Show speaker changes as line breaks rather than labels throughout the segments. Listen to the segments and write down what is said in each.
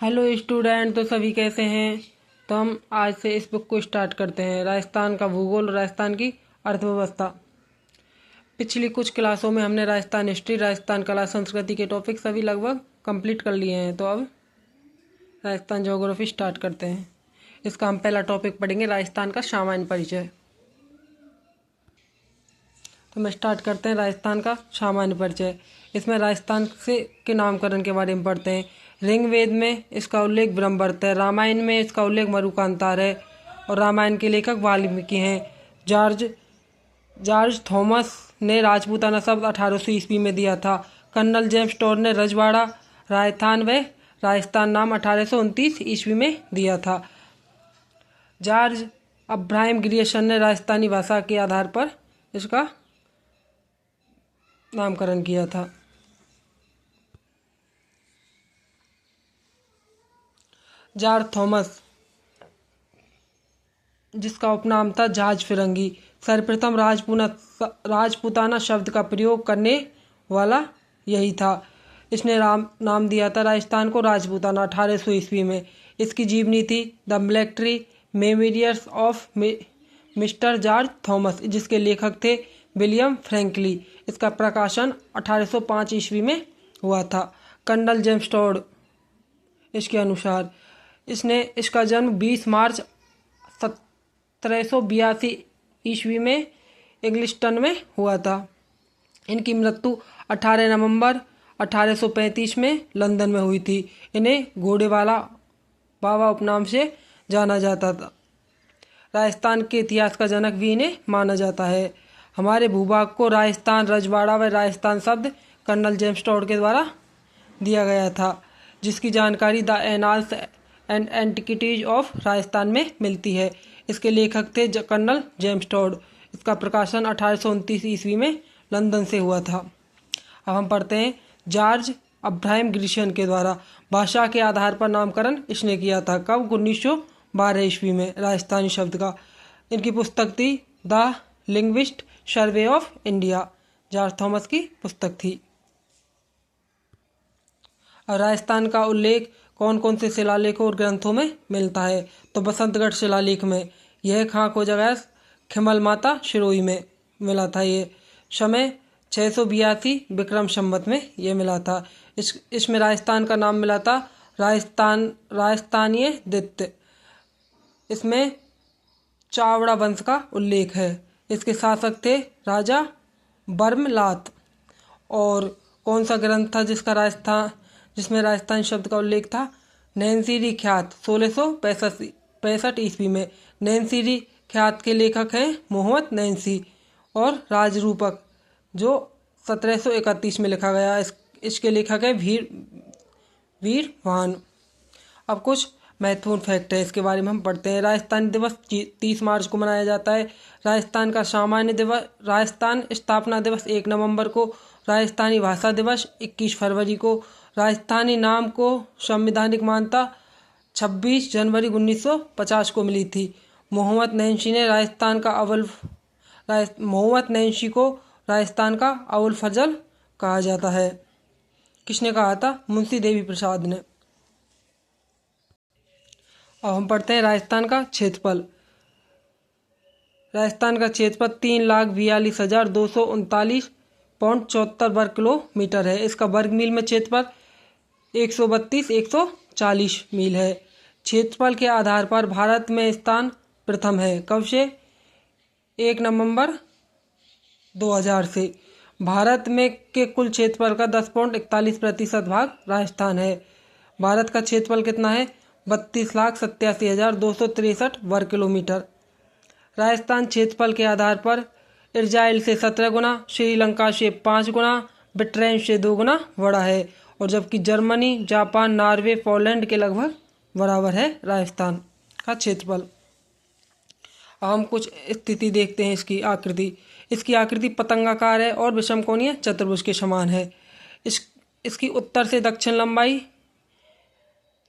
Hello student, तो सभी कैसे हैं। तो हम आज से इस बुक को स्टार्ट करते हैं। राजस्थान का भूगोल, राजस्थान की अर्थव्यवस्था। पिछली कुछ क्लासों में हमने राजस्थान हिस्ट्री, राजस्थान कला संस्कृति के टॉपिक सभी लगभग कंप्लीट कर लिए हैं। तो अब राजस्थान ज्योग्राफी स्टार्ट करते हैं। इसका हम पहला टॉपिक पढ़ेंगे, राजस्थान का सामान्य परिचय। तो हम स्टार्ट करते हैं राजस्थान का सामान्य परिचय। इसमें राजस्थान के नामकरण के बारे में पढ़ते हैं। ऋग्वेद में इसका उल्लेख ब्रह्मवर्त है, रामायण में इसका उल्लेख मरुकांतार है और रामायण के लेखक वाल्मीकि हैं। जॉर्ज जॉर्ज थॉमस ने राजपूताना शब्द 1800 ईस्वी में दिया था। कर्नल जेम्स टॉड ने रजवाड़ा, राजस्थान व राजस्थान नाम 1829 ईस्वी में दिया था। जॉर्ज अब्राहम ग्रियर्सन ने राजस्थानी भाषा के आधार पर इसका नामकरण किया था। जॉर्ज थॉमस, जिसका उपनाम था जहाज फिरंगी, सर्वप्रथम राजपूताना शब्द का प्रयोग करने वाला यही था। इसने नाम दिया था राजस्थान को राजपूताना 1800 ईस्वी में। इसकी जीवनी थी the military memorials of mister George Thomas, जिसके लेखक थे विलियम फ्रैंकली। इसका प्रकाशन 1805 ईस्वी में हुआ था। कर्नल जेम्स टॉड, इसके अनुसार इसका जन्म 20 मार्च 1782 ईस्वी में इंग्लिस्टन में हुआ था। इनकी मृत्यु 18 नवंबर 1835 में लंदन में हुई थी। इन्हें घोड़े वाला बाबा उपनाम से जाना जाता था। राजस्थान के इतिहास का जनक भी इन्हें माना जाता है। हमारे भूभाग को राजस्थान, रजवाड़ा व राजस्थान शब्द कर्नल जेम्स टॉड के द्वारा दिया गया था, जिसकी जानकारी the annals and antiquities of Rajasthan में मिलती है। इसके लेखक थे कर्नल जेम्स टॉड। इसका प्रकाशन 1829 ईस्वी में लंदन से हुआ था। अब हम पढ़ते हैं जॉर्ज अब्राहम ग्रियर्सन के द्वारा भाषा के आधार पर नामकरण इसने किया था। कब? 1912 ईस्वी में राजस्थानी शब्द का। इनकी पुस्तक थी the linguist survey of India. George Thomas की पुस्तक थी। और राजस्थान का उल्लेख कौन कौन से शिलालेखों और ग्रंथों में मिलता है? तो बसंतगढ़ शिलालेख में। यह खाक हो जगह खिमल माता शिरोई में मिला था। ये समय 682 विक्रम संवत में यह मिला था। इसमें राजस्थान का नाम मिला था राजस्थानीय दित्य। इसमें चावड़ा वंश का उल्लेख है। इसके शासक थे राजा बर्मलात। और कौन सा ग्रंथ था जिसमें राजस्थान शब्द का उल्लेख था? नैनसीरी ख्यात 1665 ईस्वी में। नैनसीरी ख्यात के लेखक हैं मोहम्मद नैन्सी। और राजरूपक, जो 1731 में लिखा गया। इसके लेखक है वीरवाहन। अब कुछ महत्वपूर्ण फैक्ट है, इसके बारे में हम पढ़ते हैं। राजस्थान दिवस 30 मार्च को मनाया जाता है। राजस्थान का सामान्य दिवस, राजस्थान स्थापना दिवस 1 नवंबर को। राजस्थानी भाषा दिवस 21 फरवरी को। राजस्थानी नाम को संवैधानिक मान्यता 26 जनवरी 1950 को मिली थी। मोहम्मद नैन्सी को राजस्थान का अवुल फजल कहा जाता है। किसने कहा था? मुंशी देवी प्रसाद ने। अब हम पढ़ते हैं राजस्थान का क्षेत्रफल। राजस्थान का क्षेत्रफल 3,42,239.74 वर्ग किलोमीटर है। इसका वर्ग मील में क्षेत्रफल 140 मील है। क्षेत्रफल के आधार पर भारत में स्थान प्रथम है। कब से? 1 नवंबर 2000 से। भारत में के कुल क्षेत्रफल का 10.41% भाग राजस्थान है। भारत का क्षेत्रफल कितना है? 32,87,263 वर्ग किलोमीटर। राजस्थान क्षेत्रफल के आधार पर इजराइल से 17 गुना, श्रीलंका से 5 गुना, ब्रिटेन से 2 गुना बड़ा है। और जबकि जर्मनी, जापान, नॉर्वे, पोलैंड के लगभग बराबर है राजस्थान का क्षेत्रफल। अब हम कुछ स्थिति देखते हैं इसकी आकृति। इसकी आकृति पतंगाकार है और विषमकोणीय चतुर्भुज के समान है। इसकी उत्तर से दक्षिण लंबाई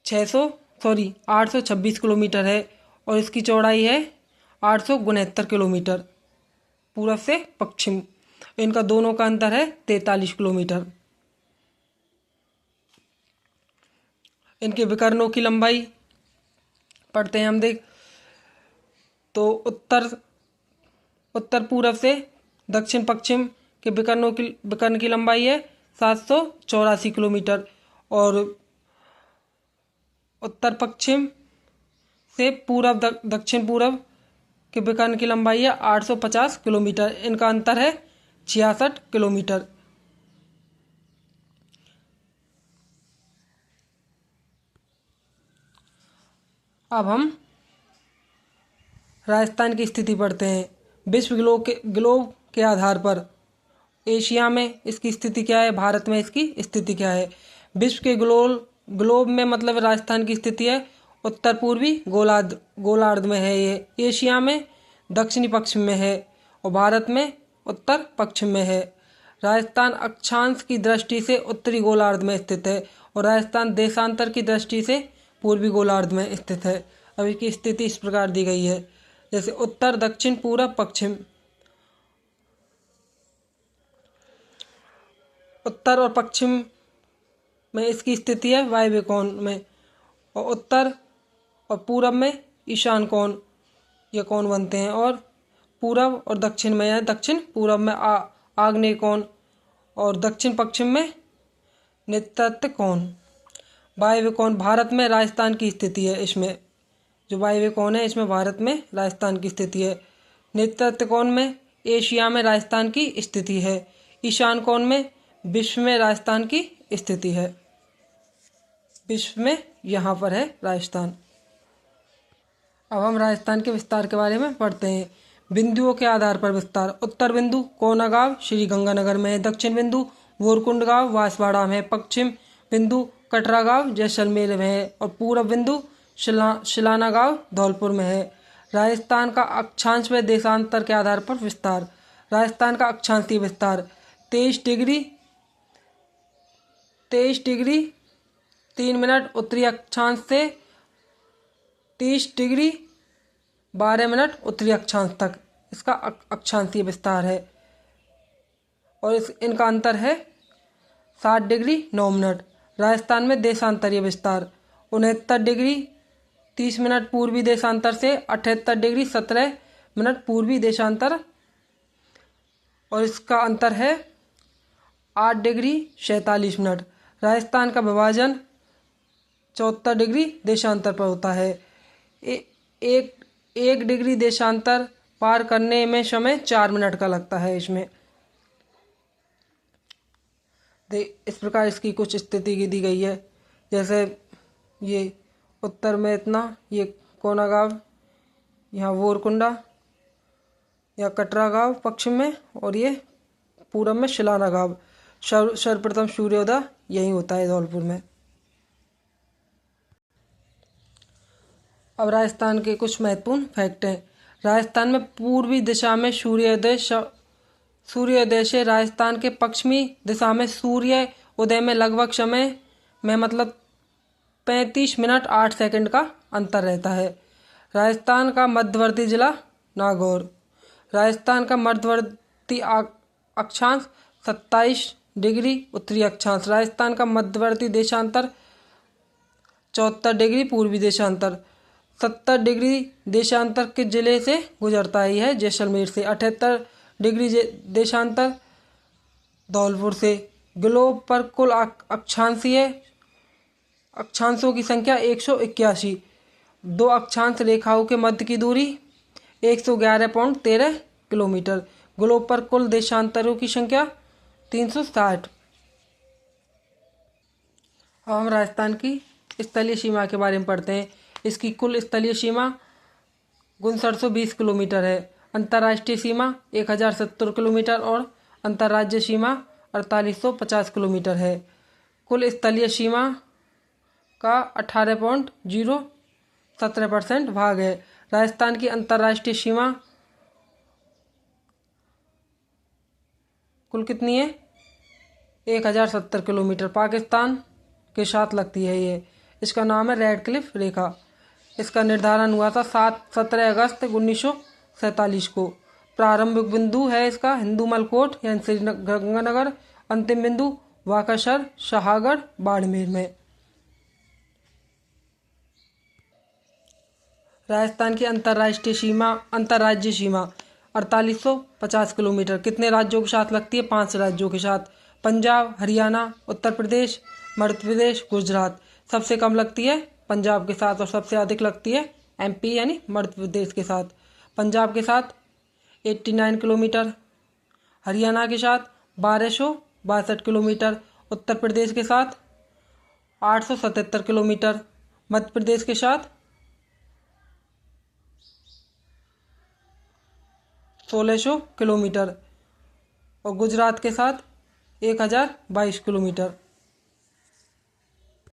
826 किलोमीटर है और इसकी चौड़ाई है 869 किलोमीटर पूर्व से पश्चिम। इनका दोनों का अंतर है 43 किलोमीटर। इनके विकर्णों की लंबाई पढ़ते हैं हम देख। तो उत्तर पूर्व से दक्षिण पश्चिम के विकर्ण की लंबाई है 784 किलोमीटर, और उत्तर पश्चिम से दक्षिण पूर्व के विकर्ण की लंबाई है 850 किलोमीटर। इनका अंतर है 66 किलोमीटर। अब हम राजस्थान की स्थिति पढ़ते हैं। विश्व ग्लोब के आधार पर एशिया में इसकी स्थिति क्या है, भारत में इसकी स्थिति क्या है। विश्व के ग्लोब में मतलब राजस्थान की स्थिति है उत्तर पूर्वी गोलार्ध में है ये, एशिया में दक्षिणी पश्चिम में है, और भारत में उत्तर पश्चिम में है। राजस्थान अक्षांश की दृष्टि से उत्तरी गोलार्ध में स्थित है, और राजस्थान देशांतर की दृष्टि से पूर्वी गोलार्ध में स्थित है। अब इसकी स्थिति इस प्रकार दी गई है, जैसे उत्तर, दक्षिण, पूरब, पश्चिम। उत्तर और पश्चिम में इसकी स्थिति है वायव्य कोण में, और उत्तर और पूरब में ईशान कोण, ये कोण बनते हैं, और पूरब और दक्षिण में है दक्षिण पूरब में आग्नेय कोण, और दक्षिण पश्चिम में नैऋत्य कोण। वायव्य कोण भारत में राजस्थान की स्थिति है, इसमें जो वायव्य कोण है इसमें भारत में राजस्थान की स्थिति है। नैऋत्य कोण में एशिया में राजस्थान की स्थिति है। ईशान कोण में विश्व में राजस्थान की स्थिति है, विश्व में यहाँ पर है राजस्थान। अब हम राजस्थान के विस्तार के बारे में पढ़ते हैं। बिंदुओं के आधार पर विस्तार। उत्तर बिंदु कोनागांव श्री गंगानगर में है, दक्षिण बिंदु बोरकुंड गांव बांसवाड़ा में है, पश्चिम बिंदु कटरा गांव जैसलमेर में है, और पूर्व बिंदु शिलाना गांव धौलपुर में है। राजस्थान का अक्षांश व देशांतर के आधार पर विस्तार। राजस्थान का अक्षांशीय विस्तार 23 डिग्री 3 मिनट उत्तरी अक्षांश से 30 डिग्री 12 मिनट उत्तरी अक्षांश तक इसका अक्षांशीय विस्तार है, और इनका अंतर है 60 डिग्री 9 मिनट। राजस्थान में देशांतरीय विस्तार 69 डिग्री 30 मिनट पूर्वी देशांतर से 78 डिग्री 17 मिनट पूर्वी देशांतर, और इसका अंतर है 8 डिग्री 47 मिनट। राजस्थान का विभाजन 74 डिग्री देशांतर पर होता है। एक डिग्री देशांतर पार करने में समय 4 मिनट का लगता है इसमें। इस प्रकार इसकी कुछ स्थिति की दी गई है, जैसे ये उत्तर में इतना, ये कोनागांव, यहाँ बोरकुंडा या कटरा गांव पश्चिम में, और ये पूरब में शिलाना गांव। सर्वप्रथम सूर्योदय यही होता है धौलपुर में। अब राजस्थान के कुछ महत्वपूर्ण फैक्ट हैं। राजस्थान में पूर्वी दिशा में सूर्योदय से राजस्थान के पश्चिमी दिशा में सूर्य उदय में लगभग समय में मतलब 35 मिनट 8 सेकंड का अंतर रहता है। राजस्थान का मध्यवर्ती जिला नागौर। राजस्थान का मध्यवर्ती अक्षांश 27 डिग्री उत्तरी अक्षांश। राजस्थान का मध्यवर्ती देशांतर 74 डिग्री पूर्वी देशांतर। 70 डिग्री देशांतर के जिले से गुजरता ही है जैसलमेर से। 78 डिग्री देशांतर धौलपुर से। ग्लोब पर कुल अक्षांशों की संख्या 181। दो अक्षांश रेखाओं के मध्य की दूरी 111.13 किलोमीटर। ग्लोब पर कुल देशांतरों की संख्या 360। अब हम राजस्थान की स्थलीय सीमा के बारे में पढ़ते हैं। इसकी कुल स्थलीय सीमा 5920 किलोमीटर है। अंतर्राष्ट्रीय सीमा 1070 किलोमीटर और अंतर्राज्यीय सीमा 4850 किलोमीटर है। कुल स्थलीय सीमा का 18.017% भाग है। राजस्थान की अंतर्राष्ट्रीय सीमा कुल कितनी है? 1070 किलोमीटर पाकिस्तान के साथ लगती है ये। इसका नाम है रेड क्लिफ रेखा। इसका निर्धारण हुआ था 17 अगस्त 1947 को। प्रारंभिक बिंदु है इसका हिंदूमल कोट यानी श्रीगंगानगर। अंतिम बिंदु वाकसर शाहगढ़ बाड़मेर में। राजस्थान की अंतर्राज्यीय सीमा 4850 किलोमीटर कितने राज्यों के साथ लगती है? 5 राज्यों के साथ। पंजाब, हरियाणा, उत्तर प्रदेश, मध्य प्रदेश, गुजरात। सबसे कम लगती है पंजाब के साथ और सबसे अधिक लगती है एमपी यानी मध्य प्रदेश के साथ। पंजाब के साथ 89 किलोमीटर, हरियाणा के साथ 1262 किलोमीटर, उत्तर प्रदेश के साथ 877 किलोमीटर, मध्य प्रदेश के साथ 1600 किलोमीटर और गुजरात के साथ 1022 किलोमीटर।